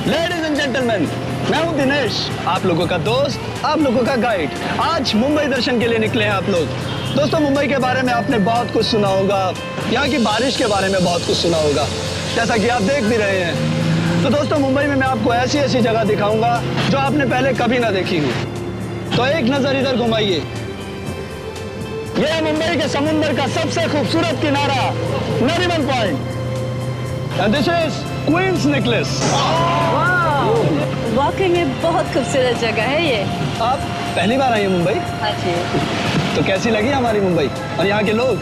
Ladies and gentleman, मैं हूं दिनेश, आप लोगों का दोस्त, आप लोगों का गाइड। आज मुंबई दर्शन के लिए निकले हैं आप लोग। दोस्तों, मुंबई के बारे में आपने बहुत कुछ सुना होगा, यहाँ की बारिश के बारे में बहुत कुछ सुना होगा, जैसा कि आप देख भी रहे हैं। तो दोस्तों, मुंबई में मैं आपको ऐसी ऐसी जगह दिखाऊंगा जो आपने पहले कभी ना देखी हो। तो एक नजर इधर घुमाइए। यह है मुंबई के समुंदर का सबसे खूबसूरत किनारा, Nariman Point. And this is Queen's Necklace. वाकई में बहुत खूबसूरत जगह है ये। आप पहली बार आई हैं मुंबई? हाँ जी। तो कैसी लगी हमारी मुंबई और यहाँ के लोग?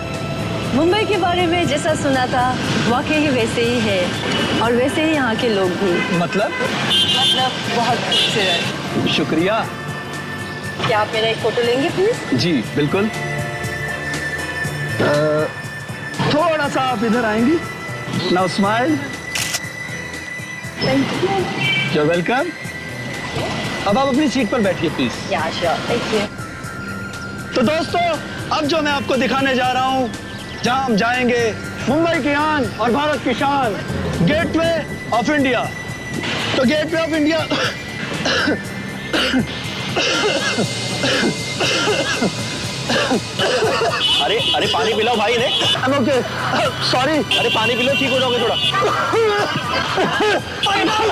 मुंबई के बारे में जैसा सुना था वाकई ही वैसे ही है, और वैसे ही यहाँ के लोग भी। मतलब बहुत खूबसूरत। शुक्रिया। क्या आप मेरा एक फोटो लेंगे प्लीज? जी बिल्कुल। थोड़ा सा आप इधर आएंगी। Now smile. Thank you. You welcome. अब आप अपनी सीट पर बैठिए प्लीज। या श्योर, थैंक यू। तो दोस्तों, अब जो मैं आपको दिखाने जा रहा हूँ, जहाँ हम जाएंगे मुंबई की आन और भारत की शान, गेटवे ऑफ इंडिया। तो गेटवे ऑफ इंडिया अरे अरे पानी पिलाओ भाई ने। Okay sorry. अरे पानी पिलो, ठीक हो जाओगे थोड़ा।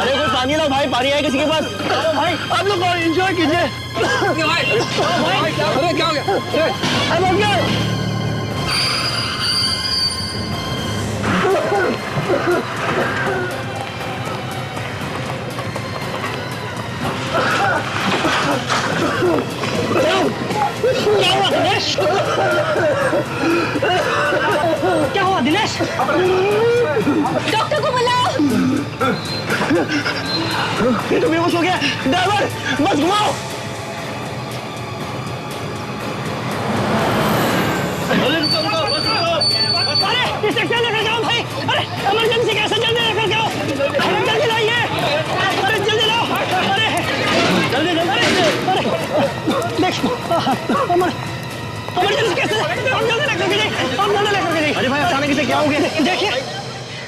अरे कोई पानी लाओ भाई, पानी है किसी के पास? भाई आप लोग एंजॉय कीजिए। अरे क्या हो गया? क्या हुआ दिनेश? डॉक्टर को बुलाओ। ये तो बेहोश हो गया। ड्राइवर बस घुमाओ। अरे इसे क्या लेकर जाओ भाई? अरे इमरजेंसी कैसे, जल्दी लेकर जाओ। जल्दी लाइए। अरे जल्दी लाओ। अरे जल्दी जल्दी। अरे देख इमरजेंसी कैसे, हम जल्दी लेकर के जाइए, हम जल्दी लेकर के जाइए। अरे भाई अचानक से क्या हो गया? देखिए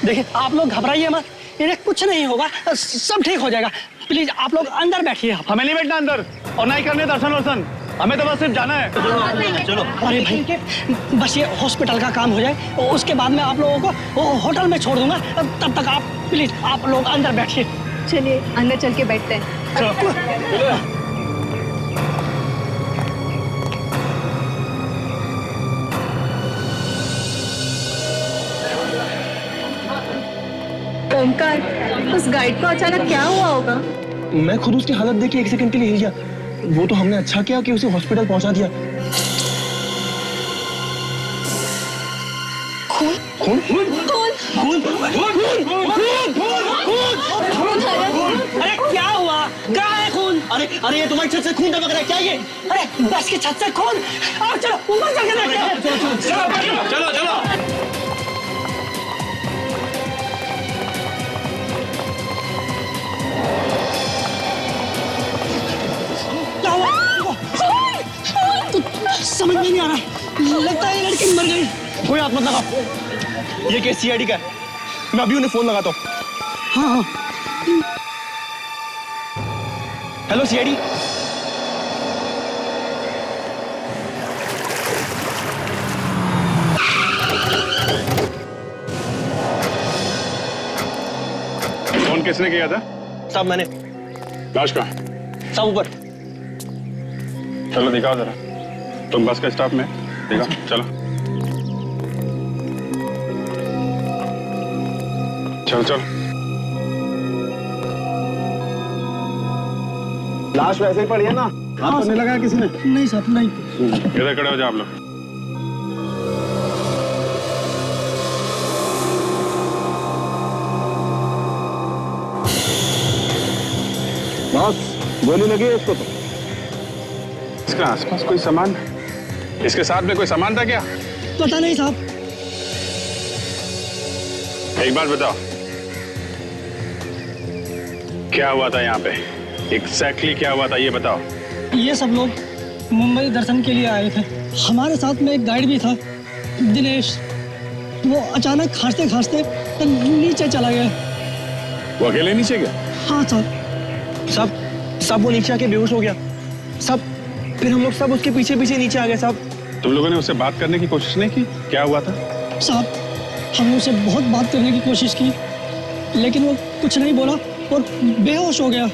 देखिए, आप लोग घबराइए मत, इन्हें कुछ नहीं होगा, सब ठीक हो जाएगा। प्लीज आप लोग अंदर बैठिए। हमें नहीं बैठना अंदर और ना ही करने दर्शन वर्शन, हमें तो बस सिर्फ जाना है। चलो। अरे भाई, बस ये हॉस्पिटल का काम हो जाए, उसके बाद मैं आप लोगों को वो होटल में छोड़ दूंगा। तब तक आप प्लीज आप लोग अंदर बैठिए। चलिए अंदर चल के बैठते हैं। ओमकार, उस गाइड को अचानक क्या हुआ होगा? मैं खुद उसकी हालत देख के एक सेकंड के लिए हिल गया। वो तो हमने अच्छा किया कि उसे हॉस्पिटल पहुंचा दिया। खून खून खून खून अरे क्या हुआ? कहाँ है खून? अरे अरे ये तुम्हारी छत से खून टपक रहा है क्या ये? अरे बस की छत से खून। आओ चलो ऊपर चल के देखते हैं। चलो चलो। क्या हुआ? समझ में नहीं आ रहा, लगता है ये लड़की मर गई। कोई हाथ मत लगाओ, ये केस सीआईडी का है। मैं अभी उन्हें फोन लगाता हूँ। हाँ। Hello CID. फोन किसने किया था? साहब मैंने। लाश कहाँ? साहब ऊपर। चलो दिखाओ जरा। तुम बस के स्टाफ में दिखाओ, चलो चलो चलो। लाश वैसे ही पड़ी है ना? हाथ तो नहीं लगाया किसी ने? नहीं साहब नहीं। इधर खड़े हो जाओ आप लोग। बॉस, गोली लगी है इसको तो। इसके आसपास कोई सामान, इसके साथ में कोई सामान था क्या? पता नहीं साहब। एक बार बताओ, क्या हुआ था यहाँ पे? एग्जैक्टली क्या हुआ था ये बताओ। ये सब लोग मुंबई दर्शन के लिए आए थे। हमारे साथ में एक गाइड भी था, दिनेश। वो अचानक खांसते खांसते नीचे चला गया। वो अकेले नीचे गया? हाँ साहब। सब वो नीचे आके बेहोश हो गया सब। फिर हम लोग सब उसके पीछे पीछे नीचे आ गए साहब। तुम लोगों ने उससे बात करने की कोशिश नहीं की? क्या हुआ था? साहब हमने उससे बहुत बात करने की कोशिश की, लेकिन वो कुछ नहीं बोला और बेहोश हो गया।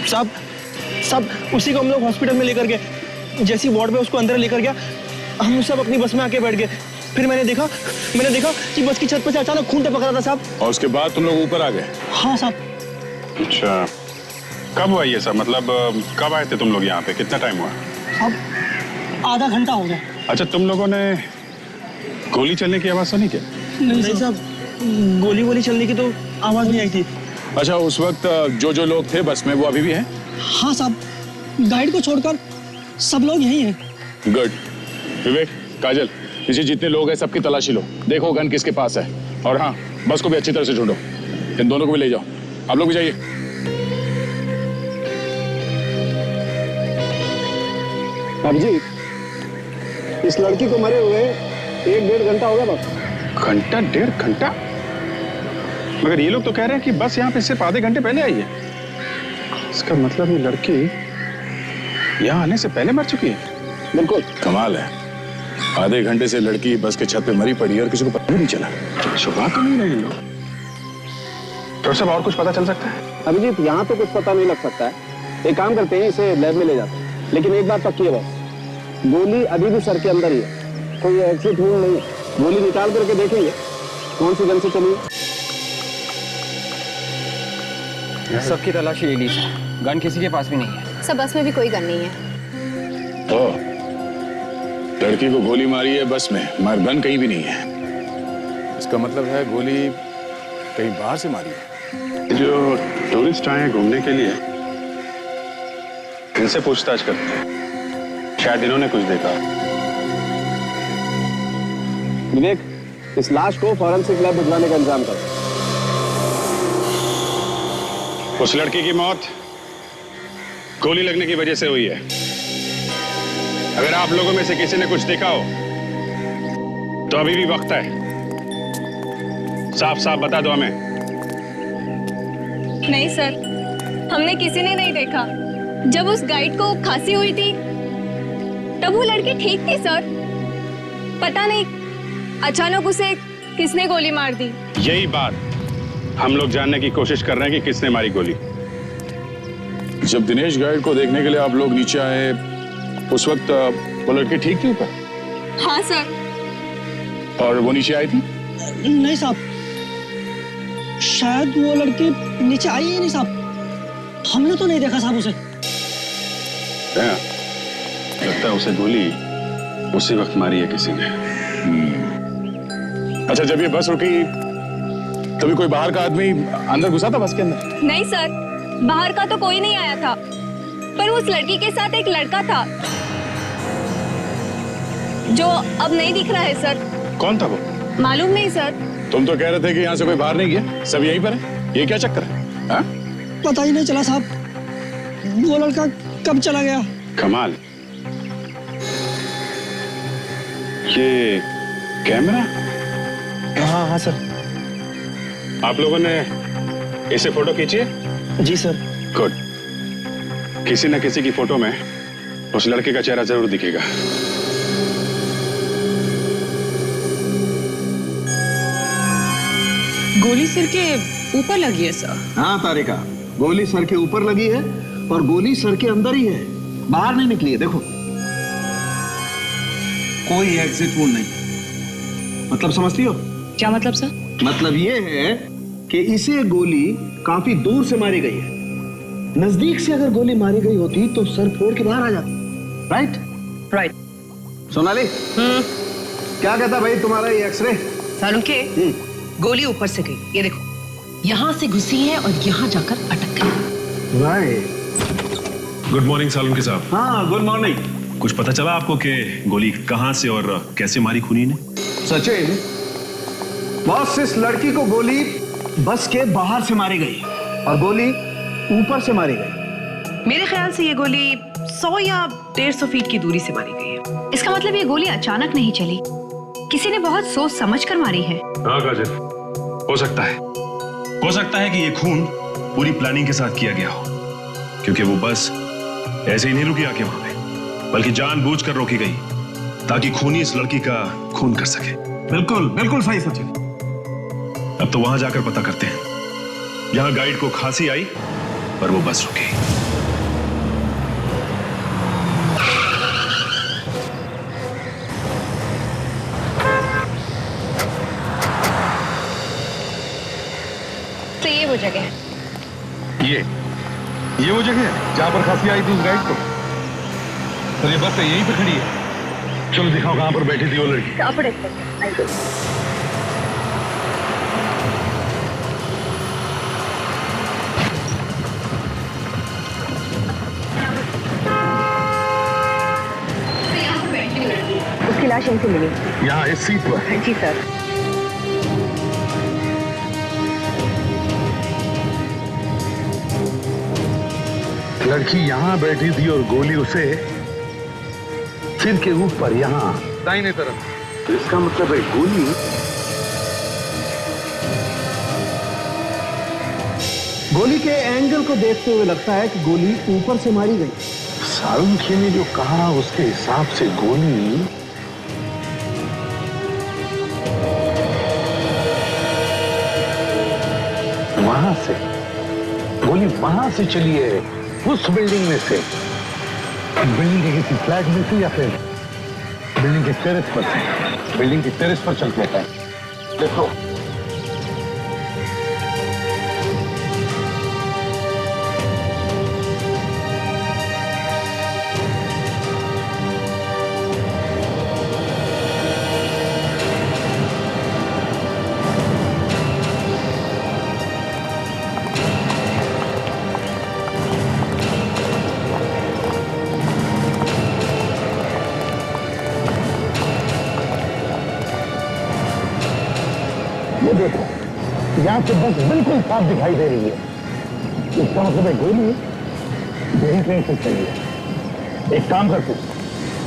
सब उसी को हम लोग हॉस्पिटल में लेकर गए। जैसी वार्ड में उसको अंदर लेकर गया, हम सब अपनी बस में आके बैठ गए। फिर मैंने देखा कि बस की छत पर से अचानक खून टपक रहा था साहब। और उसके बाद तुम लोग ऊपर आ गए? हाँ साहब। अच्छा, कब हुआ ये सब? मतलब कब आए थे तुम लोग यहाँ पे? कितना टाइम हुआ? साहब आधा घंटा हो गया। अच्छा, तुम लोगों ने गोली चलने की आवाज सुनी क्या? नहीं साहब, गोली चलने की तो आवाज नहीं आई थी। अच्छा, उस वक्त जो लोग थे बस में वो अभी भी हैं? हाँ साहब, गाइड को छोड़कर सब लोग यही हैं। गुड। विवेक, काजल, पीछे जितने लोग हैं सबकी तलाशी लो, देखो गन किसके पास है। और हाँ, बस को भी अच्छी तरह से ढूंढो। इन दोनों को भी ले जाओ। आप लोग भी जाइए। अभिजीत, इस लड़की को मरे हुए 1-1.5 घंटा हो गया बस। घंटा 1.5 घंटा? मगर ये लोग तो कह रहे हैं कि बस यहाँ पे सिर्फ आधे घंटे पहले आई है। इसका मतलब ये लड़की यहाँ आने से पहले मर चुकी है। बिल्कुल। कमाल है, आधे घंटे से लड़की बस के छत पे मरी पड़ी है और किसी को पता भी नहीं चला। सुबह तो नहीं रहे लोग। तो सब और कुछ पता चल सकता है? अभिजीत, यहाँ तो कुछ पता नहीं लग सकता है। एक काम करते हैं, इसे लैब में ले जाते हैं। लेकिन एक बात पक्की है बस, गोली अभी भी सर के अंदर ही है। कोई एग्जिट रूम नहीं है। गोली निकाल करके देखेंगे कौन सी गन से चली है। सबकी तलाशी ले ली सर, गन किसी के पास भी नहीं है। सब बस में भी कोई गन नहीं है। ओ, लड़की को गोली मारी है बस में, मगर गन कहीं भी नहीं है। इसका मतलब है गोली कहीं बाहर से मारी है। जो टूरिस्ट आए हैं घूमने के लिए, इनसे पूछताछ करते हैं, शायद इन्होंने कुछ देखा। विवेक, इस लाश को फॉरेंसिक लैब भिजवाने का इंतजाम करो। उस लड़की की मौत गोली लगने की वजह से हुई है। अगर आप लोगों में से किसी ने कुछ देखा हो तो अभी भी वक्त है, साफ साफ बता दो हमें। नहीं सर, हमने किसी ने नहीं देखा। जब उस गाइड को खांसी हुई थी तब वो लड़की ठीक थी सर। पता नहीं अचानक उसे किसने गोली मार दी। यही बात हम लोग जानने की कोशिश कर रहे हैं कि किसने मारी गोली। जब दिनेश गाइड को देखने के लिए आप लोग नीचे आए, उस वक्त वो लड़की ठीक थी ऊपर? हाँ सर। और वो नीचे आई थी? नहीं साहब, शायद वो लड़की नीचे आई ही नहीं साहब। हमने तो नहीं देखा साहब उसे। लगता है उसे गोली उसी वक्त मारी है किसी ने। अच्छा, जब ये बस रुकी तभी कोई बाहर का आदमी अंदर घुसा था बस के अंदर? नहीं सर, बाहर का तो कोई नहीं आया था, पर उस लड़की के साथ एक लड़का था जो अब नहीं दिख रहा है सर। कौन था वो? मालूम नहीं सर। तुम तो कह रहे थे कि यहाँ से कोई बाहर नहीं गया, सब यहीं पर है। ये क्या चक्कर है? हाँ? पता ही नहीं चला साहब, वो लड़का कब चला गया। कमाल। ये कैमरा? हाँ सर। आप लोगों ने इसे फोटो खींची है? जी सर। गुड। किसी न किसी की फोटो में उस लड़के का चेहरा जरूर दिखेगा। गोली सिर के ऊपर लगी है सर। हाँ तारिका, गोली सर के ऊपर लगी है और गोली सर के अंदर ही है, बाहर नहीं निकली है। देखो, कोई एग्जिट वुंड नहीं। मतलब समझती हो? क्या मतलब सर? मतलब ये है कि इसे गोली काफी दूर से मारी गई है। नजदीक से अगर गोली मारी गई होती तो सर फोड़ के बाहर आ जाती। राइट? सोनाली, क्या कहता भाई तुम्हारा ये एक्सरे? सालू के गोली ऊपर से गई, ये देखो, यहाँ से घुसी है और यहाँ जाकर अटक गई। राइट। गुड मॉर्निंग सालुंके साहब। हाँ, गुड मॉर्निंग। कुछ पता चला आपको कि गोली कहाँ से और कैसे मारी खूनी ने? सचिन, बॉस, इस लड़की को गोली बस के बाहर से मारी गई और गोली ऊपर से मारी गई। मेरे ख्याल से ये गोली 100 या 150 फीट की दूरी से मारी गई है। इसका मतलब ये गोली अचानक नहीं चली, किसी ने बहुत सोच समझ कर मारी है। हाँ काजल, हो सकता है कि ये खून पूरी प्लानिंग के साथ किया गया हो, क्योंकि वो बस ऐसे ही नहीं रुकी आके वहां पे, बल्कि जानबूझकर रोकी गई ताकि खूनी इस लड़की का खून कर सके। बिल्कुल बिल्कुल सही सचिन। अब तो वहां जाकर पता करते हैं। यहां गाइड को खांसी आई पर वो बस रुकी। तो ये वो जगह है। ये वो जगह है जहां पर खांसी आई थी उस गाइड को। तो ये बस यहीं पे खड़ी है। चलो दिखाओ कहां पर बैठी थी वो लड़की। उसकी लाश यहीं से मिली। यहाँ इस सीट पर? जी सर। लड़की यहाँ बैठी थी और गोली उसे सिर के ऊपर यहाँ दाहिने तरफ। तो इसका मतलब है गोली गोली के एंगल को देखते हुए लगता है कि गोली ऊपर से मारी गई। सालुंखे ने जो कहा उसके हिसाब से गोली वहां से, गोली वहां से चली है, उस बिल्डिंग में से, बिल्डिंग के किसी फ्लैट में से या फिर बिल्डिंग के टेरेस पर से। बिल्डिंग के टेरेस पर चल के है। देखो ये देखो, यहाँ से बस बिल्कुल साफ दिखाई दे रही है। इसका मतलब है गोली यही कहीं से चली है। एक काम करते,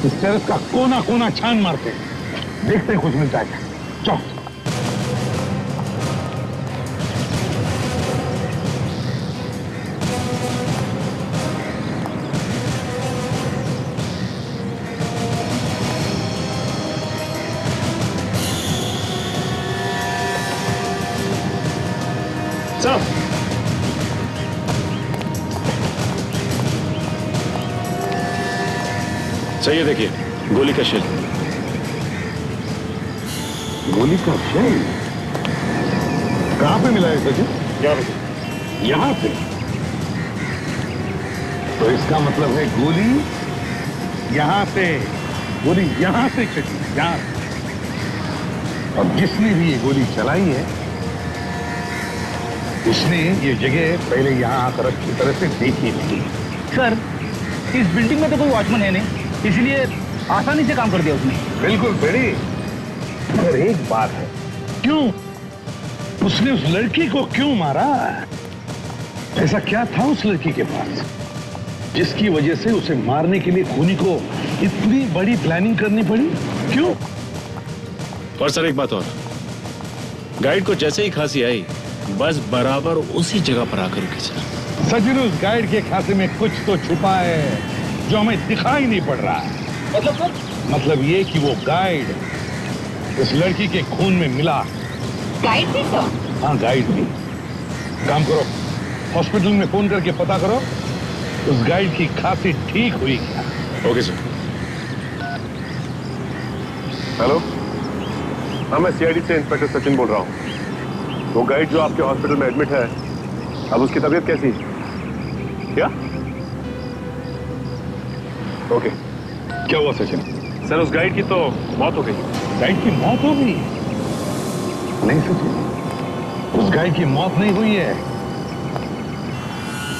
इस टेरेस का कोना कोना छान मारते, देखते कुछ मिलता है। चलो। चाहिए देखिए, गोली का शेल। गोली का शेल कहां पे मिला है सचिन? यहां पे। तो इसका मतलब है गोली यहां से, गोली यहां से चली, यहां से। और जिसने भी ये गोली चलाई है, उसने ये जगह पहले यहां आकर अच्छी तरह से देखी थी। सर, इस बिल्डिंग में तो कोई वॉचमैन है नहीं, इसलिए आसानी से काम कर दिया उसने। बिल्कुल बेड़ी, मगर एक बात है, क्यों उसने उस लड़की को क्यों मारा? ऐसा क्या था उस लड़की के पास जिसकी वजह से उसे मारने के लिए खूनी को इतनी बड़ी प्लानिंग करनी पड़ी? क्यों? और सर एक बात और, गाइड को जैसे ही खांसी आई बस बराबर उसी जगह पर आकर रुकी सर। सचिन, उस गाइड के खाते में कुछ तो छुपा है जो हमें दिखाई नहीं पड़ रहा है। मतलब सर? मतलब ये कि वो गाइड इस लड़की के खून में मिला। गाइड भी तो? हाँ, गाइड भी। काम करो, हॉस्पिटल में फोन करके पता करो उस गाइड की खांसी ठीक हुई क्या। Okay sir. हेलो, हाँ मैं सीआईडी से इंस्पेक्टर सचिन बोल रहा हूँ। वो गाइड जो आपके हॉस्पिटल में एडमिट है, अब उसकी तबीयत कैसी है? क्या? ओके। क्या हुआ सचिन? सर, उस गाइड की तो मौत हो गई। गाइड की मौत हो गई? नहीं सचिन, उस गाइड की मौत नहीं हुई है,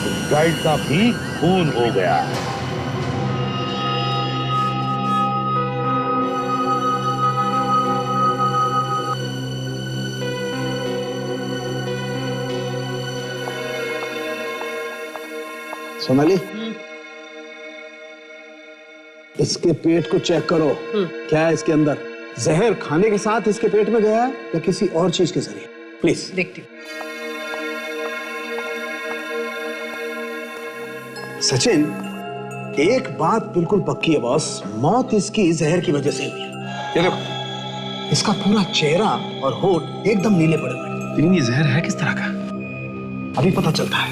उस गाइड का भी खून हो गया। सोनाली, इसके पेट को चेक करो। क्या है इसके अंदर? जहर खाने के साथ इसके पेट में गया है या किसी और चीज के जरिए? प्लीज। देखती हूँ। सचिन, एक बात बिल्कुल पक्की है बॉस, मौत इसकी जहर की वजह से हुई है। ये देखो, इसका पूरा चेहरा और होठ एकदम नीले पड़े हुए हैं। लेकिन ये जहर है किस तरह का? अभी पता चलता है।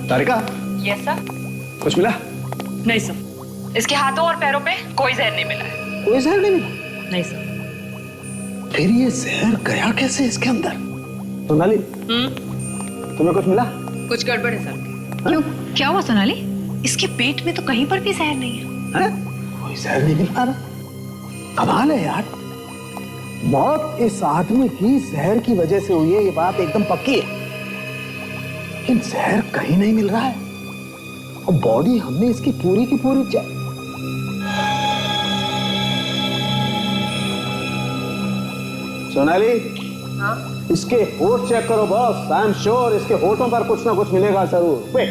तारिका, यस सर। कुछ मिला? नहीं सर, इसके हाथों और पैरों पे कोई जहर नहीं मिला है। कोई जहर नहीं मिला? नहीं सर। फिर ये जहर गया कैसे इसके अंदर? सोनाली, तुम्हें कुछ मिला? कुछ गड़बड़ है सर। क्यों, क्या हुआ सोनाली? इसके पेट में तो कहीं पर भी जहर नहीं है। कोई जहर नहीं मिल पा रहा। कमाल है यार, मौत इस आदमी की जहर की वजह से हुई है, ये बात एकदम पक्की है, लेकिन जहर कहीं नहीं मिल रहा है और बॉडी हमने इसकी पूरी की पूरी चेक। सोनाली, हाँ? इसके होठ चेक करो बॉस। आई एम श्योर इसके होठों पर कुछ ना कुछ मिलेगा जरूर। क्विक।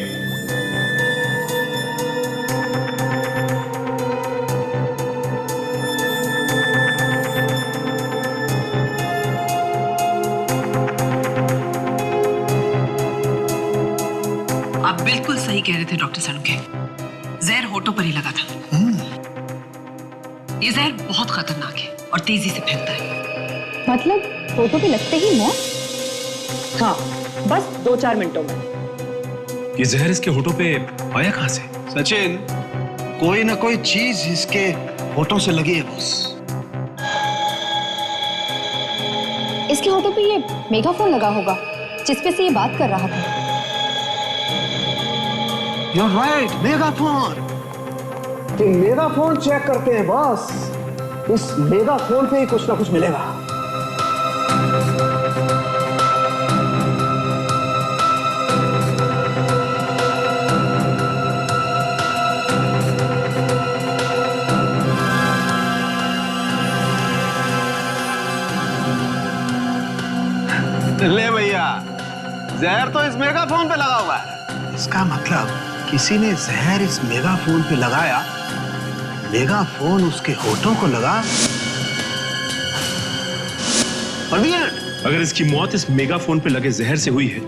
आप बिल्कुल सही कह रहे थे डॉक्टर सनुके, जहर होठों पर ही लगा था। ये जहर बहुत खतरनाक है और तेजी से फैलता है। मतलब होठों पे लगते ही मौत? हाँ, बस 2-4 मिनटों में। ये जहर इसके होठों पे आया कहां से? सचिन, कोई ना कोई चीज इसके होठों से लगी है बॉस। इसके होठों पे ये मेगाफोन लगा होगा जिसपे से ये बात कर रहा था। You're right, megaphone. तो मेगाफोन चेक करते हैं बॉस। इस मेगाफोन पे ही कुछ ना कुछ मिलेगा। ले भैया, जहर तो इस मेगाफोन पे लगा हुआ है। इसका मतलब किसी ने जहर इस मेगाफोन पे लगाया, मेगाफोन उसके होठों को लगा और the end। अगर इसकी मौत इस मेगाफोन पे लगे जहर से हुई है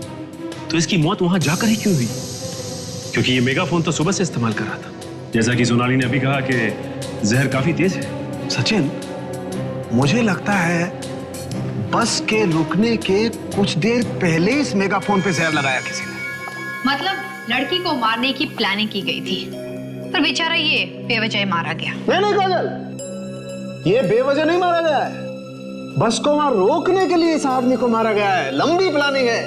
तो इसकी मौत वहां जाकर ही क्यों हुई? क्योंकि ये मेगाफोन तो सुबह से इस्तेमाल कर रहा था। जैसा कि सोनाली ने अभी कहा कि जहर काफी तेज है। सचिन, मुझे लगता है बस के रुकने के कुछ देर पहले इस मेगाफोन पे जहर लगाया किसी ने। मतलब लड़की को मारने की प्लानिंग की गई थी, पर बेचारा ये बेवजह मारा गया। नहीं काजल, ये बेवजह नहीं मारा गया है। बस को वहां रोकने के लिए इस आदमी को मारा गया है। लंबी प्लानिंग है।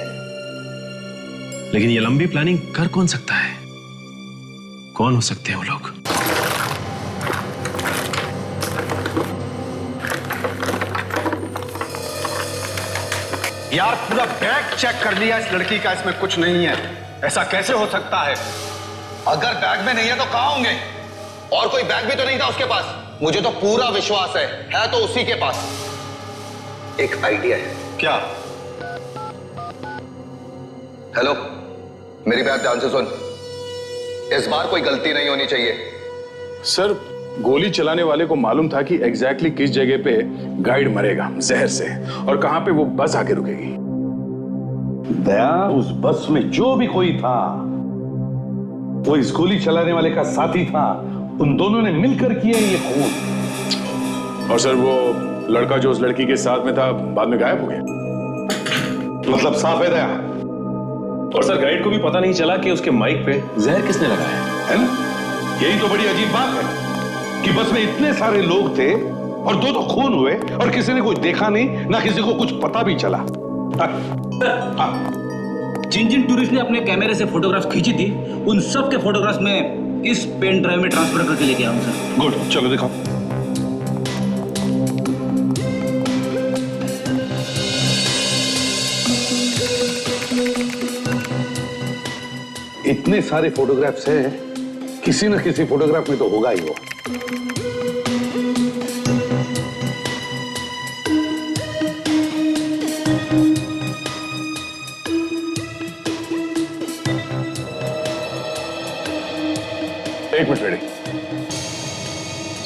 लेकिन ये लंबी प्लानिंग कर कौन सकता है? कौन हो सकते हैं वो लोग? यार, पूरा बैग चेक कर लिया इस लड़की का, इसमें कुछ नहीं है। ऐसा कैसे हो सकता है? अगर बैग में नहीं है तो कहां होंगे? और कोई बैग भी तो नहीं था उसके पास। मुझे तो पूरा विश्वास है तो उसी के पास। एक आइडिया है। क्या? हेलो, मेरी बात ध्यान से सुन। इस बार कोई गलती नहीं होनी चाहिए। सर, गोली चलाने वाले को मालूम था कि एग्जैक्टली किस जगह पे गाइड मरेगा जहर से और कहां पे वो बस आके रुकेगी। दया, उस बस में जो भी कोई था वो इस गोली चलाने वाले का साथी था। उन दोनों ने मिलकर किया ये खून। और सर, वो लड़का जो उस लड़की के साथ में था बाद में गायब हो गया। मतलब साफ है दया। और सर, गाइड को भी पता नहीं चला कि उसके माइक पे जहर किसने लगाया है ना? यही तो बड़ी अजीब बात है कि बस में इतने सारे लोग थे और दो खून हुए और किसी ने कुछ देखा नहीं, ना किसी को कुछ पता भी चला। जिन जिन टूरिस्ट ने अपने कैमरे से फोटोग्राफ खींची थी, उन सब के फोटोग्राफ्स में इस पेन ड्राइव में ट्रांसफर करके लेके आऊं सर। गुड, चलो दिखाओ। इतने सारे फोटोग्राफ्स हैं, किसी न किसी फोटोग्राफ में तो होगा ही वो। एक मिनट रेडी।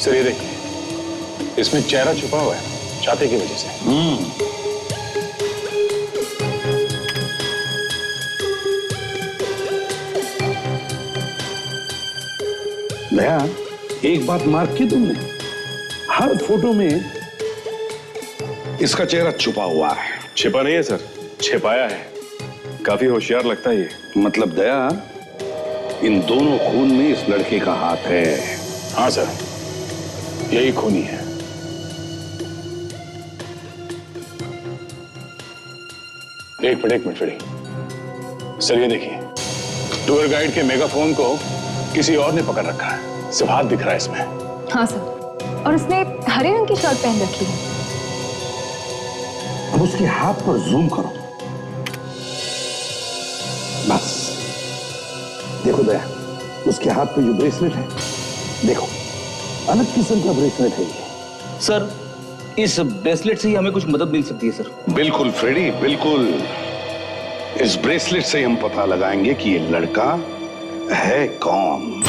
सर, ये देखिए, इसमें चेहरा छुपा हुआ है छाते की वजह से। दया, एक बात मार्क की तुमने, हर फोटो में इसका चेहरा छुपा हुआ है। छिपा नहीं है सर, छिपाया है। काफी होशियार लगता है ये। मतलब दया, इन दोनों खून में इस लड़के का हाथ है। हाँ सर, यही खूनी है। एक मिनट फ्रेडी, सर ये देखिए, टूर गाइड के मेगाफोन को किसी और ने पकड़ रखा है। सिर्फ हाथ दिख रहा है इसमें। हाँ सर, और उसने हरे रंग की शर्ट पहन रखी है। अब उसके हाथ पर जूम करो। बस देखो दया, उसके हाथ पे जो ब्रेसलेट है, देखो अलग किस्म का ब्रेसलेट है ये। सर, इस ब्रेसलेट से ही हमें कुछ मदद मिल सकती है सर। बिल्कुल फ्रेडी, बिल्कुल। इस ब्रेसलेट से हम पता लगाएंगे कि ये लड़का है कौन।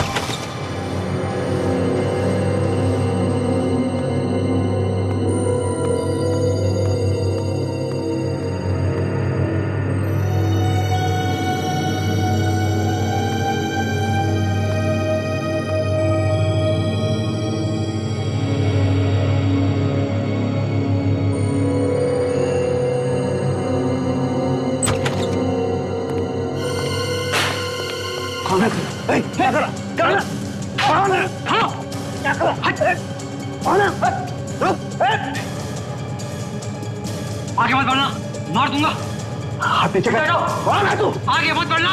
कौन है? क्या कर रहा? कौन है? हाँ, क्या कर रहा? कौन है? आगे मत बढ़ना, मार दूंगा। हाथ पीछे कर। कौन है तू? आगे मत बढ़ना।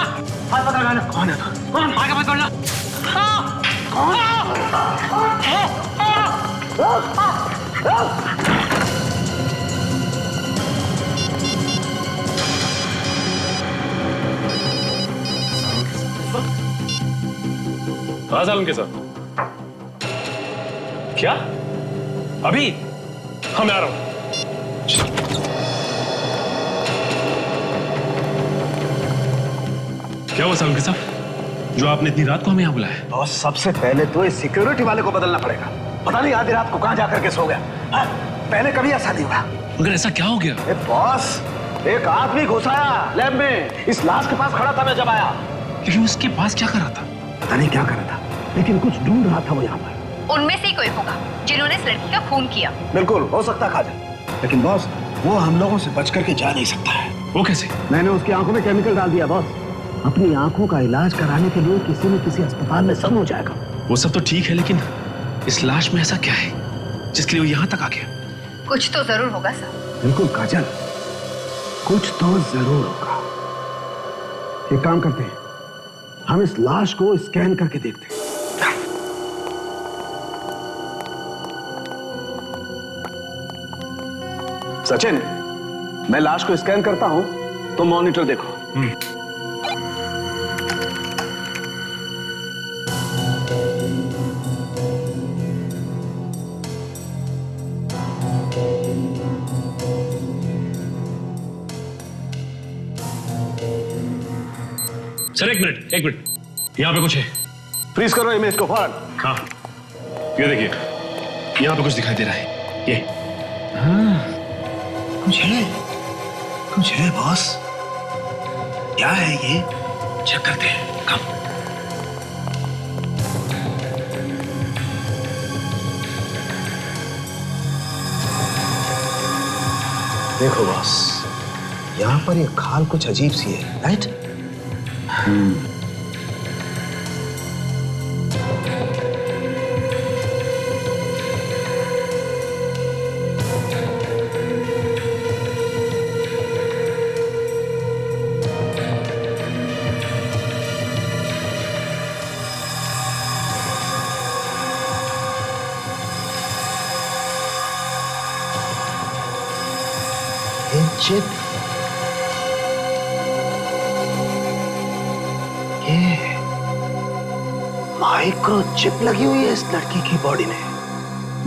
हाथ पकड़ लेना। कौन है तू? कौन? आगे मत बढ़ना। हाँ सालन के साथ क्या? अभी मैं आ रहा हूं। क्या हुआ सालन के साथ, जो आपने इतनी रात को हमें यहाँ बुलाया है? बॉस, सबसे पहले तो इस सिक्योरिटी वाले को बदलना पड़ेगा। पता नहीं आधी रात को कहां जाकर के सो गया। हाँ? पहले कभी ऐसा नहीं हुआ। मगर ऐसा क्या हो गया? बॉस, एक आदमी घुसाया लैब में। इस लाश के पास खड़ा था मैं जब आया। लेकिन उसके पास क्या कर रहा था? पता नहीं क्या कर रहा था, लेकिन कुछ ढूंढ रहा था वो यहाँ पर। उनमें से ही कोई होगा जिन्होंने इस लड़की का खून किया। बिल्कुल हो सकता काजल, लेकिन बॉस वो हम लोगों से बच करके जा नहीं सकता है। वो कैसे? मैंने उसकी आंखों में केमिकल डाल दिया बॉस। अपनी आंखों का इलाज कराने के लिए किसी न किसी अस्पताल में सब हो जाएगा। वो सब तो ठीक है, लेकिन इस लाश में ऐसा क्या है जिसके लिए वो यहाँ तक आ गया? कुछ तो जरूर होगा सर। बिल्कुल काजल, कुछ तो जरूर होगा। एक काम करते हैं, हम इस लाश को स्कैन करके देखते हैं। सचिन, मैं लाश को स्कैन करता हूं, तो मॉनिटर देखो। सर एक मिनट, यहाँ पे कुछ है। फ्रीज करो इमेज को फौरन। हाँ, ये देखिए, यहाँ पे कुछ दिखाई दे रहा है। ये हाँ, कुछ है बॉस। क्या है ये? चेक करते हैं। कम। देखो बॉस, यहाँ पर ये खाल कुछ अजीब सी है, राइट? चिप, ये माइक्रो चिप लगी हुई है इस लड़की की बॉडी में।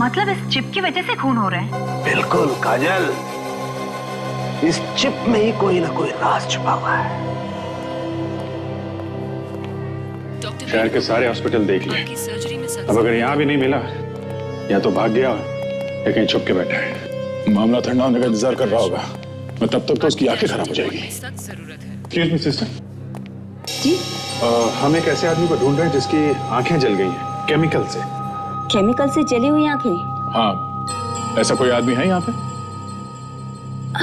मतलब इस चिप की वजह से खून हो रहा है? बिल्कुल काजल, इस चिप में ही कोई ना कोई राज छुपा हुआ है। शहर के सारे हॉस्पिटल देख लिए, अब अगर यहाँ भी नहीं मिला, या तो भाग गया या कहीं छुप के बैठा है। मामला ठंडा होने का इंतजार कर रहा होगा, मैं तब तक तो उसकी आंखें खराब हो जाएगी। एक्सक्यूज मी सिस्टर जी? हम एक ऐसे आदमी को ढूंढ रहे हैं जिसकी आंखें जल गई हैं। केमिकल से। केमिकल से जली हुई आंखें? हाँ, ऐसा कोई आदमी है यहाँ पे?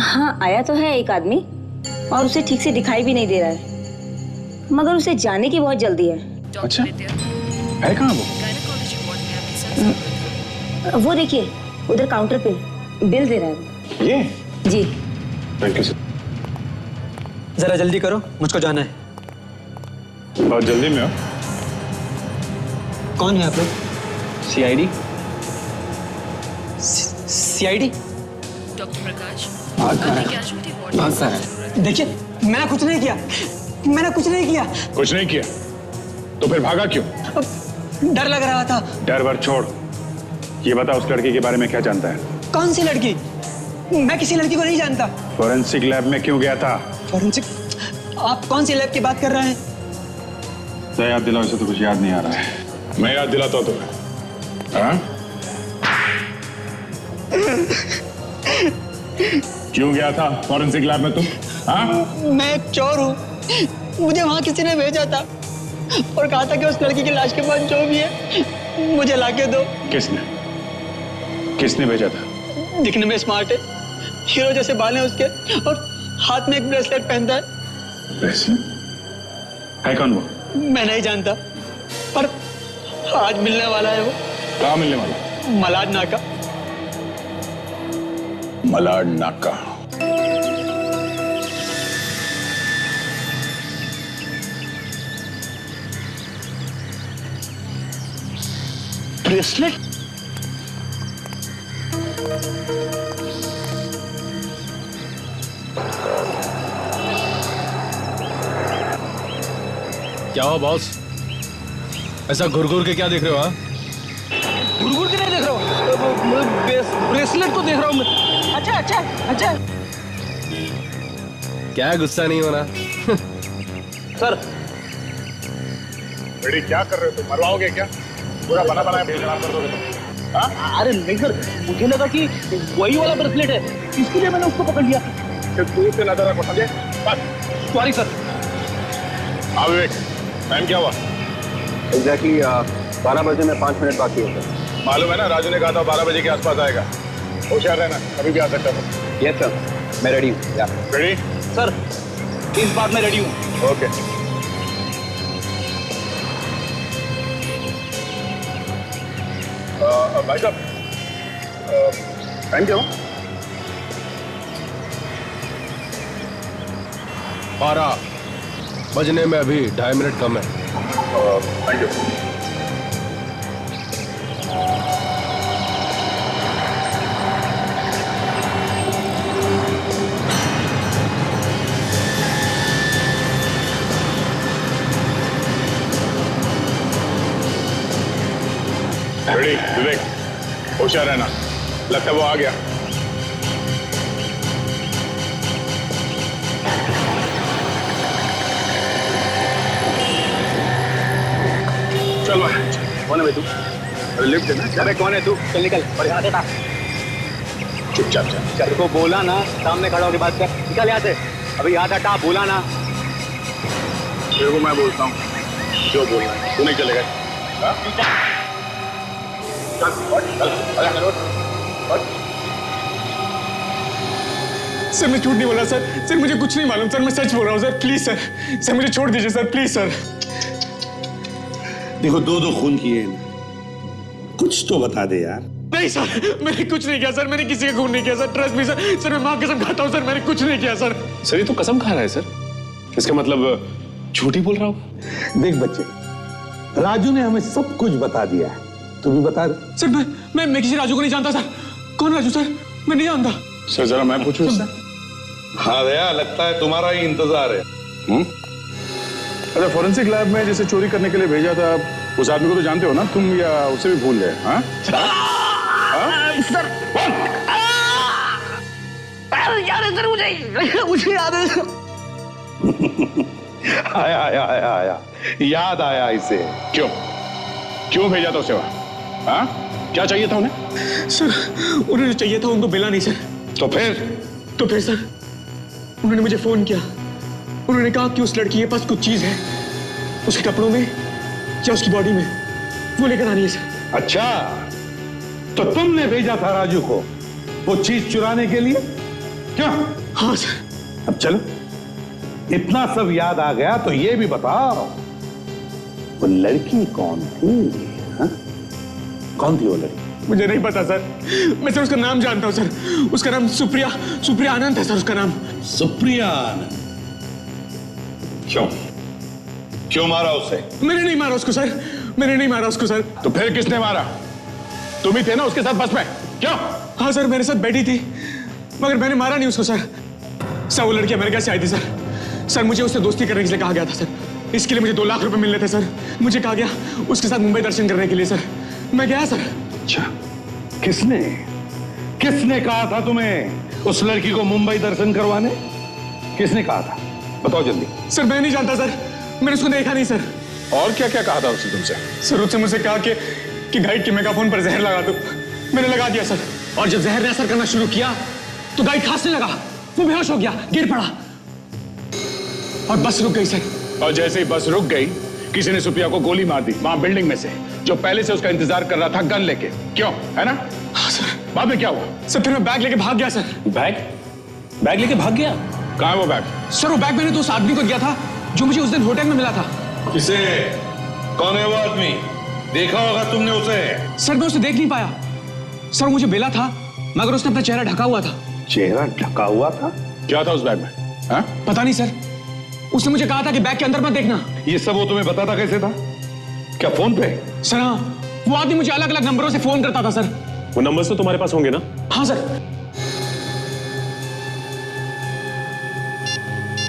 हाँ, आया तो है एक आदमी और उसे ठीक से दिखाई भी नहीं दे रहा है, मगर उसे जाने की बहुत जल्दी है। अच्छा, है कहाँ वो? वो देखिए उधर काउंटर पे बिल दे रहा है। ये? जी। Thank you sir. जरा जल्दी करो, मुझको जाना है। बहुत जल्दी में हो? कौन है आप लोग? सीआईडी। सीआईडी? डॉक्टर प्रकाश, देखिए, मैंने कुछ नहीं किया, मैंने कुछ नहीं किया। कुछ नहीं किया तो फिर भागा क्यों? डर लग रहा था। डर वर छोड़, ये बता उस लड़की के बारे में क्या जानता है? कौन सी लड़की? मैं किसी लड़की को नहीं जानता। फॉरेंसिक लैब में क्यों गया था? फॉरेंसिक? आप कौन सी लैब की बात कर रहे हैं? तो याद दिलाओ, इसे तो कुछ याद नहीं आ रहा है। मैं याद दिलाता हूँ तुम्हें। हाँ? क्यों गया था फॉरेंसिक लैब में तुम? हाँ? मैं एक चोर हूँ, मुझे वहाँ किसी ने भेजा था और कहा था कि उस लड़की की लाश के पास जो भी है मुझे लाके दो। किसने भेजा था? दिखने में स्मार्ट है, हीरो जैसे बाल हैं उसके और हाथ में एक ब्रेसलेट पहनता है। ब्रेसलेट? है कौन वो? मैं नहीं जानता, पर आज मिलने वाला है वो। कहाँ मिलने वाला? मलाड नाका। मलाड नाका। ब्रेसलेट? क्या हुआ बॉस? ऐसा घुर के क्या देख रहे हो? हाँ, घुर के नहीं देख रहा हूँ, ब्रेसलेट को देख रहा हूँ मैं। अच्छा अच्छा अच्छा। क्या गुस्सा नहीं होना? सर, बेटी क्या कर रहे हो तुम? मरवाओगे क्या? पूरा बना बनाया बेइज्जत कर दोगे तुम। हाँ? अरे नहीं सर, मुझे लगा कि वही वाला ब्रेसलेट है, इसलिए मैंने उसको पकड़ लिया। सिर्फ दूर से नजर रखो, समझे? बस। Sorry sir. हाँ विवेक, टाइम क्या हुआ? एग्जैक्टली 12 बजे में 5 मिनट बाकी होता है। मालूम है ना, राजू ने कहा था 12 बजे के आसपास आएगा। होशियार रहना, कभी भी आ सकता है। यस सर, मैं रेडी हूँ। रेडी? सर, इस बार मैं रेडी हूँ। ओके। भाई साहब, टाइम क्या हुआ? 12 बजने में अभी 2.5 मिनट कम है। Thank you. रेडी विवेक, होशियार रहना, लगता है वो आ गया। चल भाई, कौन है भाई तू? अरे लिफ्ट है ना? अरे कौन है तू? चल निकल और यहाँ से चुपचाप चल। चल को बोला ना, सामने खड़ा होकर बात कर। निकल यहाँ से, अभी यहाँ हटा, बोला ना। तेरे को मैं बोलता हूँ जो बोलना है, तू नहीं चलेगा। हाँ? चल, चल, सर मैं झूठ नहीं बोला सर मुझे कुछ नहीं मालूम सर, मैं सच बोल रहा हूँ सर, प्लीज सर मुझे छोड़ दीजिए सर, प्लीज सर। देखो, 2 खून किए हैं, कुछ तो बता दे यार। नहीं सर, मैंने कुछ नहीं किया सर, मैंने किसी का खून नहीं किया सर, ट्रस्ट मी सर, मैं माँ कसम खाता हूँ सर, मैंने कुछ नहीं किया सर। सर ये तो कसम खा रहा है सर, इसका मतलब झूठ ही बोल रहा हूँ। देख बच्चे, राजू ने हमें सब कुछ बता दिया है, तू भी बता दे। सर मैं किसी राजू को नहीं जानता सर। कौन राजू सर? मैं नहीं जानता सर। जरा मैं पूछूं इससे? हाँ दया, लगता है तुम्हारा ही इंतजार है। अच्छा, फॉरेंसिक लैब में जिसे चोरी करने के लिए भेजा था, उस आदमी को तो जानते हो ना तुम, या उसे भी भूल गए? हाँ सर, याद है सर, मुझे याद है। आया याद आया इसे। क्यों भेजा था उसे वहां? हाँ, क्या चाहिए था उन्हें? सर उन्हें जो चाहिए था उनको मिला नहीं सर। तो फिर सर उन्होंने मुझे फोन किया, उन्होंने कहा कि उस लड़की के पास कुछ चीज है, उसके कपड़ों में या उसकी बॉडी में, वो लेकर आनी है सर। अच्छा, तो तुमने भेजा था राजू को वो चीज चुराने के लिए? क्या? हाँ सर। अब चलो, इतना सब याद आ गया तो ये भी बताओ, वो लड़की कौन थी? हा? कौन थी वो लड़की? मुझे नहीं पता सर, मैं सर उसका नाम जानता हूँ सर। उसका नाम सुप्रिया आनंद है सर उसका नाम। सुप्रिया आनंद? क्यों मारा उसे? मैंने नहीं मारा उसको सर, मैंने नहीं मारा उसको सर। तो फिर किसने मारा? तुम ही थे ना उसके साथ बस में? क्यों? हाँ सर, मेरे साथ बैठी थी, मगर मैंने मारा नहीं उसको सर। सर वो लड़की अमेरिका से आई थी सर। सर मुझे उससे दोस्ती करने के लिए कहा गया था सर। इसके लिए मुझे 2 लाख रुपए मिलने थे सर। मुझे कहा गया उसके साथ मुंबई दर्शन करने के लिए सर। मैं गया सर। अच्छा, किसने कहा था तुम्हें उस लड़की को मुंबई दर्शन करवाने? किसने कहा था? बताओ जल्दी। सर मैं नहीं जानता सर, मैंने उसको देखा नहीं सर। और क्या क्या कहा था उसने तुमसे? सर उसने मुझसे कहा कि गाइड के मेगाफोन पर जहर लगा दो। मैंने लगा दिया सर, और जब जहर ने असर करना शुरू किया तो गाइड खांसने लगा, वो बेहोश हो गया, गिर पड़ा और बस रुक गई सर। और जैसे ही बस रुक गई, किसी ने सुप्रिया को गोली मार दी वहां बिल्डिंग में से, जो पहले से उसका इंतजार कर रहा था गन लेके। क्यों, है ना? हाँ सर। बाद में क्या हुआ? सर फिर मैं बैग लेके भाग गया सर। बैग लेके भाग गया? कहाँ है वो बैग? सर वो बैग मैंने तो उस आदमी को दिया था जो मुझे उस दिन होटल में मिला था। किसे? कौन है वो आदमी? देखा होगा तुमने उसे? सर मैं उसे देख नहीं पाया सर, मुझे मिला था मगर उसने अपना चेहरा ढका हुआ था। चेहरा ढका हुआ था? क्या था उस बैग में? हा? पता नहीं सर, उसने मुझे कहा था कि बैग के अंदर मत देखना। ये सब वो तुम्हें बताता कैसे था? क्या फोन पे? सर हाँ, वो आदमी मुझे अलग अलग नंबरों से फोन करता था सर। वो नंबर्स तो तुम्हारे पास होंगे ना? हाँ सर।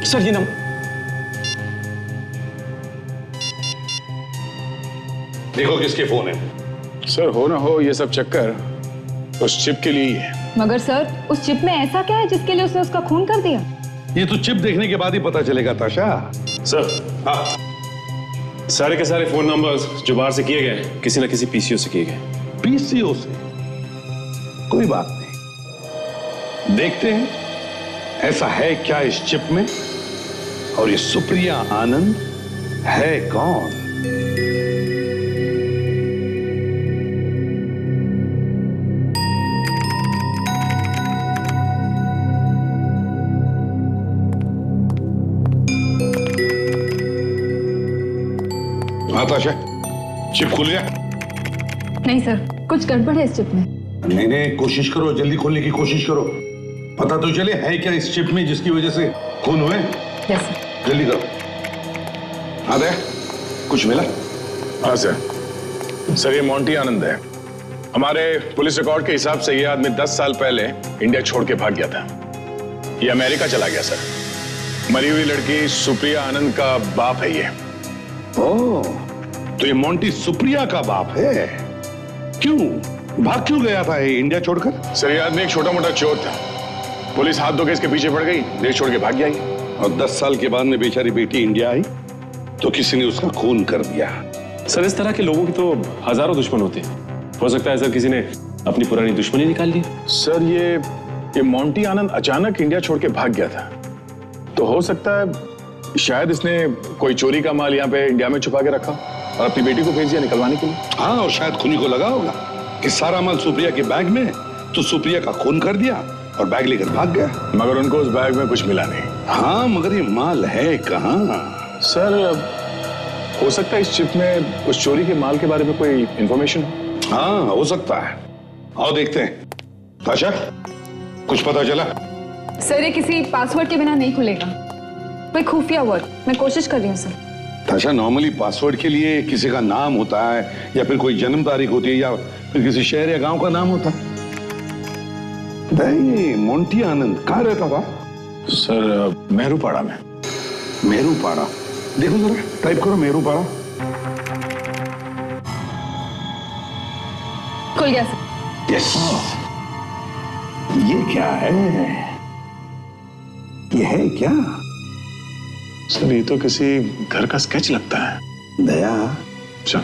सर ये नंबर देखो किसके फोन है। सर हो ना हो ये सब चक्कर उस चिप के लिए ही है। मगर सर उस चिप में ऐसा क्या है जिसके लिए उसने उसका खून कर दिया? ये तो चिप देखने के बाद ही पता चलेगा ताशा। सर हाँ, सारे के सारे फोन नंबर्स जो बाहर से किए गए किसी ना किसी पीसीओ से किए गए। पीसीओ से? कोई बात नहीं, देखते हैं ऐसा है क्या इस चिप में, और ये सुप्रिया आनंद है कौन? ताशा, चिप खुल गया? नहीं सर, कुछ गड़बड़ है इस चिप में। नहीं, कोशिश करो, जल्दी खोलने की कोशिश करो। पता तो चले है क्या इस चिप में जिसकी वजह से खून हुए। Yes sir. जल्दी करो। हाँ दे, कुछ मिला? हाँ सर। सर ये मोंटी आनंद है। हमारे पुलिस रिकॉर्ड के हिसाब से ये आदमी 10 साल पहले इंडिया छोड़ के भाग गया था। ये अमेरिका चला गया सर। मरी हुई लड़की सुप्रिया आनंद का बाप है ये। ओह, तो ये मोंटी सुप्रिया का बाप है? क्यों भाग क्यों गया था ये इंडिया छोड़कर? सर ये आदमी एक छोटा मोटा चोर था। पुलिस हाथ धो के इसके पीछे पड़ गई, देश छोड़ के भाग गया। और 10 साल के बाद में बेचारी बेटी इंडिया आई तो किसी ने उसका खून कर दिया। सर इस तरह के लोगों की तो हजारों दुश्मन होते हैं। हो सकता है सर किसी ने अपनी पुरानी दुश्मनी निकाल ली। सर ये मोंटी आनंद अचानक इंडिया छोड़ के भाग गया था, तो हो सकता है शायद इसने कोई चोरी का माल यहाँ पे इंडिया में छुपा के रखा और अपनी बेटी को भेज दिया निकलवाने के लिए। हाँ, और शायद खूनी को लगा होगा कि सारा माल सुप्रिया के बैग में, तो सुप्रिया का खून कर दिया और बैग लेकर भाग गया। मगर उनको उस बैग में कुछ मिला नहीं। हाँ, मगर ये माल है कहाँ? सर हो सकता है इस चिप में उस चोरी के माल के बारे में कोई इंफॉर्मेशन हो। हाँ, हो सकता है। आओ देखते हैं। ताशा, कुछ पता चला? सर ये किसी पासवर्ड के बिना नहीं खुलेगा, कोई खुफिया वर्ड। मैं कोशिश कर रही हूँ सर। ताशा, नॉर्मली पासवर्ड के लिए किसी का नाम होता है या फिर कोई जन्म तारीख होती है या फिर किसी शहर या गांव का नाम होता है। नहीं, मोंटी आनंद कहाँ रहता था? सर मेहरूपाड़ा में। मेहरूपाड़ा? देखो जरा, टाइप करो मेहरूपाड़ा। खुल गया सर। यस। ये क्या है? ये है क्या? सर ये तो किसी घर का स्केच लगता है। दया, अच्छा,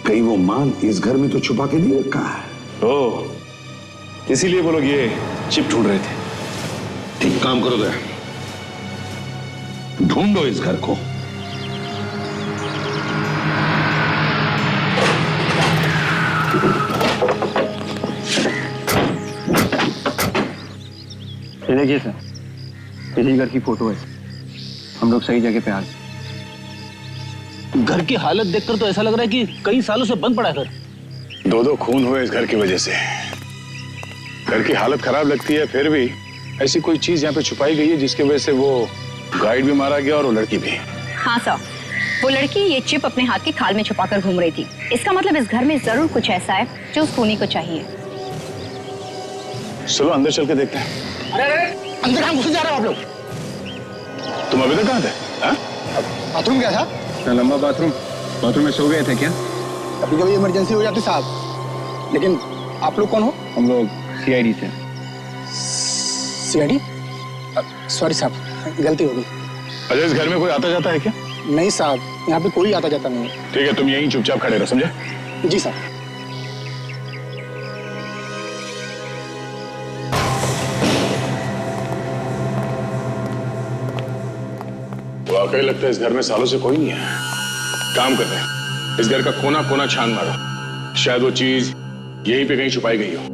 कहीं वो माल इस घर में तो छुपा के नहीं रखा है? ओह, इसीलिए वो लोग ये चिप ढूंढ रहे थे। ठीक काम करो दया, ढूंढो इस घर को। ये देखिए सर, इसी घर की फोटो है। हम लोग सही जगह पे आ गए। घर की हालत देखकर तो ऐसा लग रहा है कि कई सालों से बंद पड़ा है घर। दो खून हुए इस घर की वजह से। घर की हालत खराब लगती है, फिर भी ऐसी कोई चीज यहाँ पे छुपाई गई है जिसकी वजह से वो गाइड भी मारा गया और वो लड़की भी। हाँ सर, वो लड़की ये चिप अपने हाथ की खाल में छुपाकर घूम रही थी। इसका मतलब इस घर में जरूर कुछ ऐसा है जो उस खूनी को चाहिए। चलो अंदर चल के देखते हैं। अरे अंदर कहाँ घुस जा रहे हो आप लोग? तुम अभी तक कहाँ थे? बाथरूम क्या था? लंबा बाथरूम में सो गए थे क्या? कभी कभी इमरजेंसी हो जाती साहब। लेकिन आप लोग कौन हो? हम लोग सीआईडी से। सीआईडी? सॉरी साहब, गलती हो गई। अच्छा, इस घर में कोई आता जाता है क्या? नहीं साहब, यहाँ पे कोई आता जाता नहीं है। ठीक है, तुम यहीं चुपचाप खड़े रहो, समझे? जी साहब। वाकई लगता है इस घर में सालों से कोई नहीं है। काम कर रहे हैं, इस घर का कोना कोना छान मारो, शायद वो चीज यहीं पे कहीं छुपाई गई हो।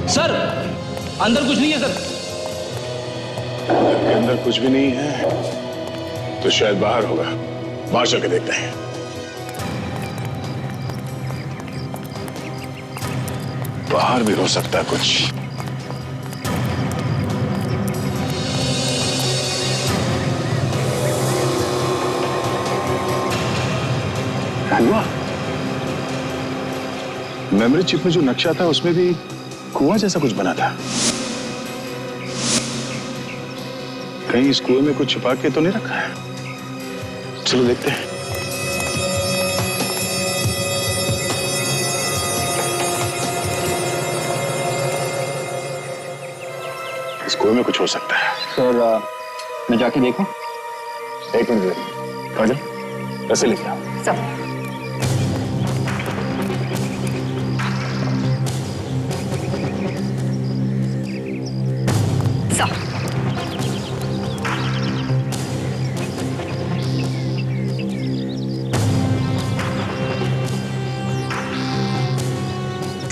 सर, अंदर कुछ नहीं है सर। के अंदर कुछ भी नहीं है तो शायद बाहर होगा। बाहर चल के देखते हैं। बाहर भी हो सकता है कुछ। कुआं। मेमोरी चिप में जो नक्शा था उसमें भी कुआं जैसा कुछ बना था। कहीं इस कुएं में कुछ छुपा के तो नहीं रखा है? चलो देखते हैं। इस कुएं में कुछ हो सकता है। सर, मैं जाके देखूं? एक मिनट, काजल, ऐसे लेके आओ। सब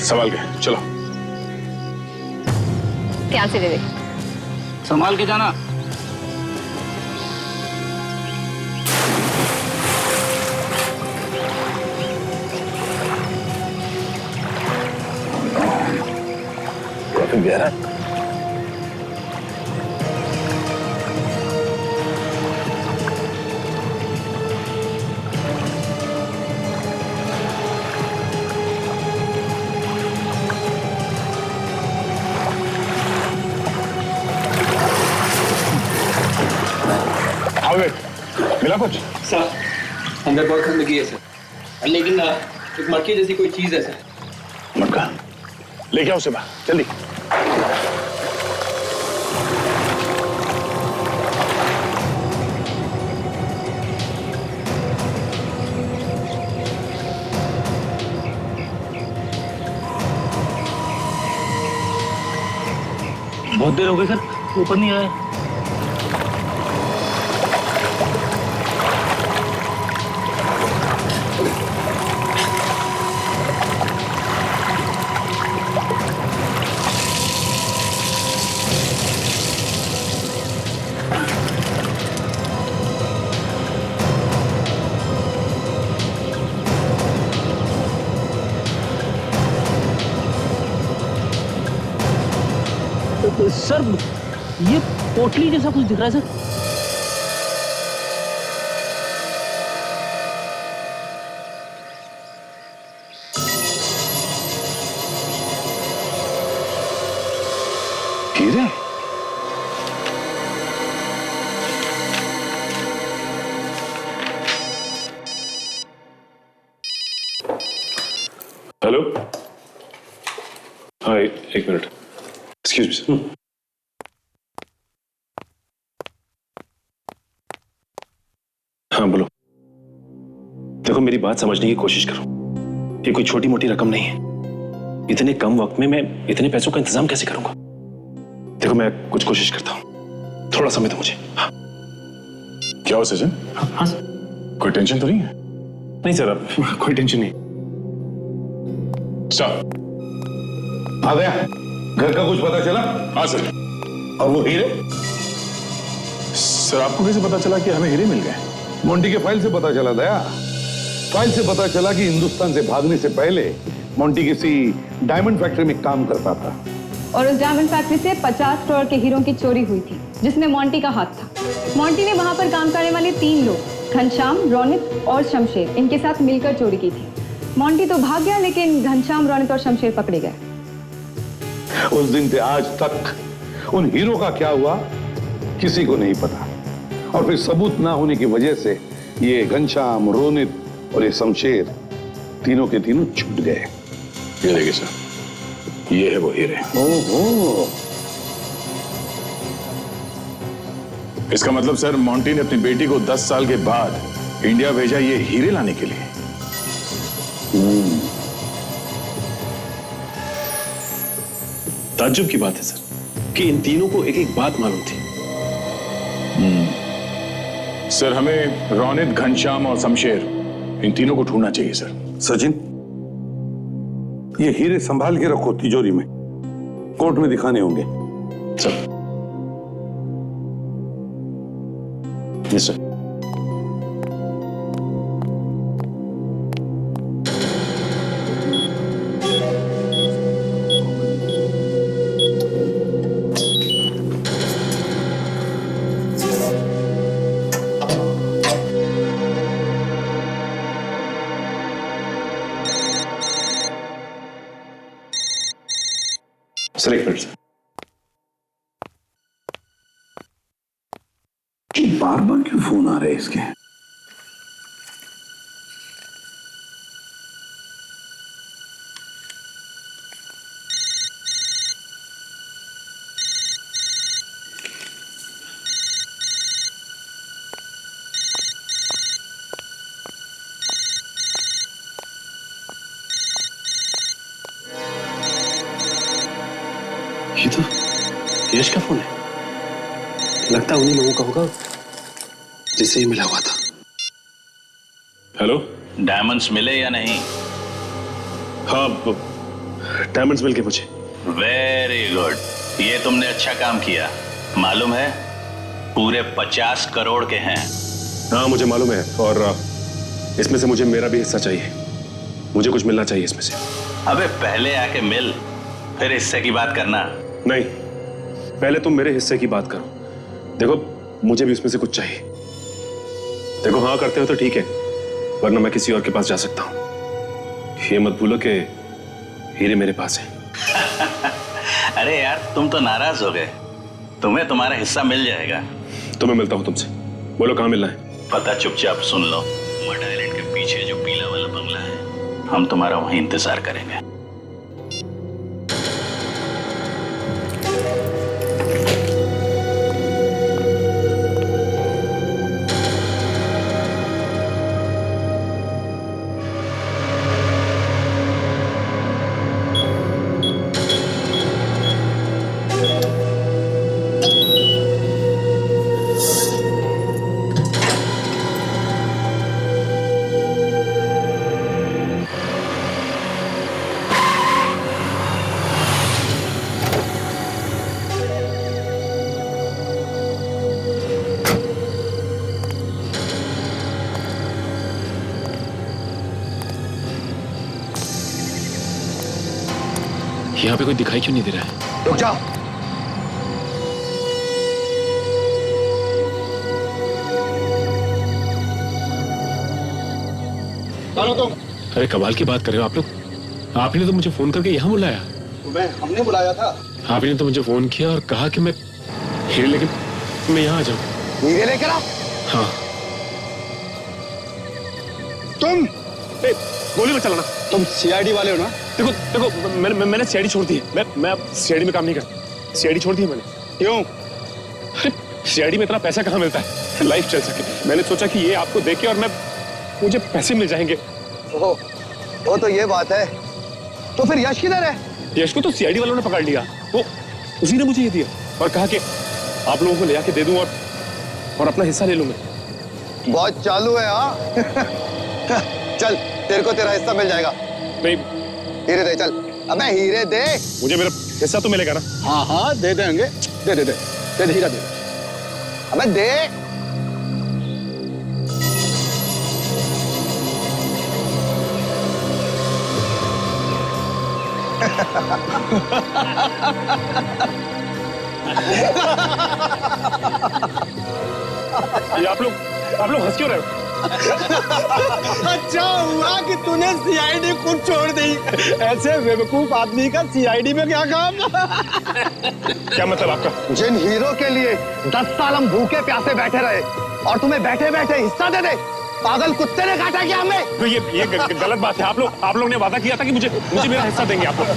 संभाल के चलो। ध्यान से दे दे। संभाल के जाना। काफी गहरा है। मिला कुछ? सर, अंदर बहुत गंदगी है सर, लेकिन एक मक्खी जैसी कोई चीज है सर। मक्का लेके आओ उसे बाहर जल्दी। बहुत देर हो गई सर, ऊपर नहीं आया। सर, ये पोटली जैसा कुछ दिख रहा है सर। हीरे? हेलो, हाँ एक मिनट, एक्सक्यूज मी सर। हाँ बोलो। देखो मेरी बात समझने की कोशिश करो, ये कोई छोटी मोटी रकम नहीं है। इतने कम वक्त में मैं इतने पैसों का इंतजाम कैसे करूंगा? देखो मैं कुछ कोशिश करता हूं, थोड़ा समय दो मुझे। हाँ। क्या हो सचिन? हाँ सर। कोई टेंशन तो नहीं है? नहीं सर, अब कोई टेंशन नहीं। सर आ गया? घर का कुछ पता चला? हाँ सर। और वो हीरे? सर आपको कैसे पता चला कि हमें हीरे मिल गए? मोंटी के फाइल से पता चला दया। फाइल से पता चला कि हिंदुस्तान से भागने से पहले मोंटी किसी डायमंड फैक्ट्री में काम करता था और उस डायमंड फैक्ट्री से 50 करोड़ के हीरों की चोरी हुई थी, जिसमें मोंटी का हाथ था। मोंटी ने वहां पर काम करने वाले 3 लोग, घनश्याम, रोनित और शमशेर, इनके साथ मिलकर चोरी की थी। मोंटी तो भाग गया, लेकिन घनश्याम, रोनित और शमशेर पकड़े गए। उस दिन से आज तक उन हीरो का क्या हुआ किसी को नहीं पता, और फिर सबूत ना होने की वजह से ये घनश्याम, रोनित और ये शमशेर तीनों के तीनों छूट गए। ये देखिए सर, ये है वो हीरे। ओहो, इसका मतलब सर मोंटी ने अपनी बेटी को 10 साल के बाद इंडिया भेजा ये हीरे लाने के लिए। ताज्जुब की बात है सर कि इन तीनों को एक एक बात मालूम थी। सर हमें रोनित, घनश्याम और शमशेर, इन तीनों को ढूंढना चाहिए सर। सचिन, ये हीरे संभाल के रखो तिजोरी में, कोर्ट में दिखाने होंगे। सर। Yes sir. सर एक मिनट सर। बार बार क्यों फोन आ रहे हैं इसके? ये तो यश का फोन है। लगता है उन्हीं लोगों का होगा जिससे ही मिला हुआ था। हेलो, डायमंड्स मिले या नहीं? हाँ, डायमंड्स मिल गए मुझे। वेरी गुड, ये तुमने अच्छा काम किया। मालूम है पूरे 50 करोड़ के हैं। हाँ मुझे मालूम है, और इसमें से मुझे मेरा भी हिस्सा चाहिए। मुझे कुछ मिलना चाहिए इसमें से। अबे पहले आके मिल, फिर हिस्से की बात करना। नहीं, पहले तुम मेरे हिस्से की बात करो। देखो मुझे भी उसमें से कुछ चाहिए। देखो हाँ करते हो तो ठीक है, वरना मैं किसी और के पास जा सकता हूं। ये मत भूलो कि हीरे मेरे पास है। अरे यार तुम तो नाराज हो गए, तुम्हें तुम्हारा हिस्सा मिल जाएगा। तो मैं मिलता हूं तुमसे, बोलो कहां मिलना है? पता चुपचाप सुन लो, मड आइलैंड के पीछे जो पीला वाला बंगला है, हम तुम्हारा वहीं इंतजार करेंगे। यहाँ पे कोई दिखाई क्यों नहीं दे रहा है? रुक जाओ। तुम अरे कमाल की बात कर रहे हो आप लोग। आपने तो मुझे फोन करके यहाँ बुलाया। तुम्हें हमने बुलाया था। आपने तो मुझे फोन किया और कहा कि मैं हीरे लेके मैं यहाँ आ जाऊँ। हीरे लेकर आओ। हाँ। तुम गोली मत चलाना। तुम सीआईडी वाले हो ना? देखो देखो मैंने सीआईडी छोड़ दी है। मैं अब सीआईडी में काम नहीं करता। सीआईडी छोड़ दी है मैंने। क्यों? अरे सीआईडी में इतना पैसा कहाँ मिलता है लाइफ चल सके। मैंने सोचा कि ये आपको देके और मुझे पैसे मिल जाएंगे। वो तो ये बात है, तो फिर यश किधर है? यश को तो सीआईडी वालों ने पकड़ लिया, वो उसी ने मुझे ये दिया और कहा कि आप लोगों को ले आके दे दूं और अपना हिस्सा ले लूं मैं। बहुत चालू है हाँ। चल तेरे को तेरा हिस्सा मिल जाएगा। नहीं हीरे दे, चल। अबे हीरे दे, मुझे मेरा हिस्सा तो मिलेगा ना? हाँ हाँ दे देंगे, दे दे दे दे हीरा दे। अबे दे। ये आप लोग हंस क्यों रहे हो? अच्छा हुआ कि तूने सीआईडी खुद छोड़ दी। ऐसे बेवकूफ आदमी का सीआईडी में क्या काम? क्या मतलब आपका? जिन हीरो के लिए 10 साल हम भूखे प्यासे बैठे रहे और तुम्हें बैठे बैठे हिस्सा दे दे, पागल कुत्ते ने काटा क्या हमें? तो ये गलत बात है। आप लोग ने वादा किया था कि मुझे मेरा हिस्सा देंगे आप लोग।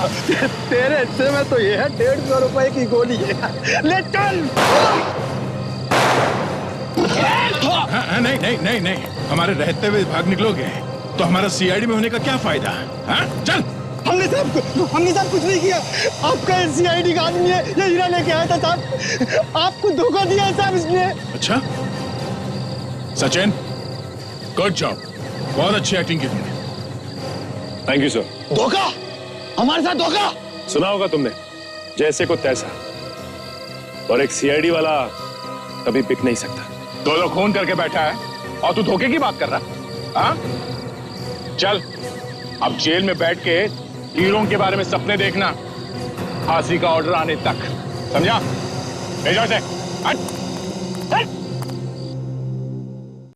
तेरे हिस्से में तो ये है 150 रुपए की गोली है। ले चल। हाँ, नहीं, हमारे रहते हुए भाग निकलोगे तो हमारा सीआईडी में होने का क्या फायदा? हाँ, चल। हमने साहब कुछ नहीं किया। आपका सीआईडी का आदमी है, ये हीरा लेके आया था साहब। आपको धोखा दिया है साहब इसने। अच्छा सचिन, गुड जॉब, बहुत अच्छी एक्टिंग की तुमने। Thank you sir. धोखा? हमारे साथ धोखा? सुना होगा तुमने, जैसे को तैसा, और एक सीआईडी वाला कभी बिक नहीं सकता। 2 लोग खून करके बैठा है और तू धोखे की बात कर रहा? हाँ? चल अब जेल में बैठ के हीरों के बारे में सपने देखना, फांसी का ऑर्डर आने तक, समझा? भेजो इसे। हट।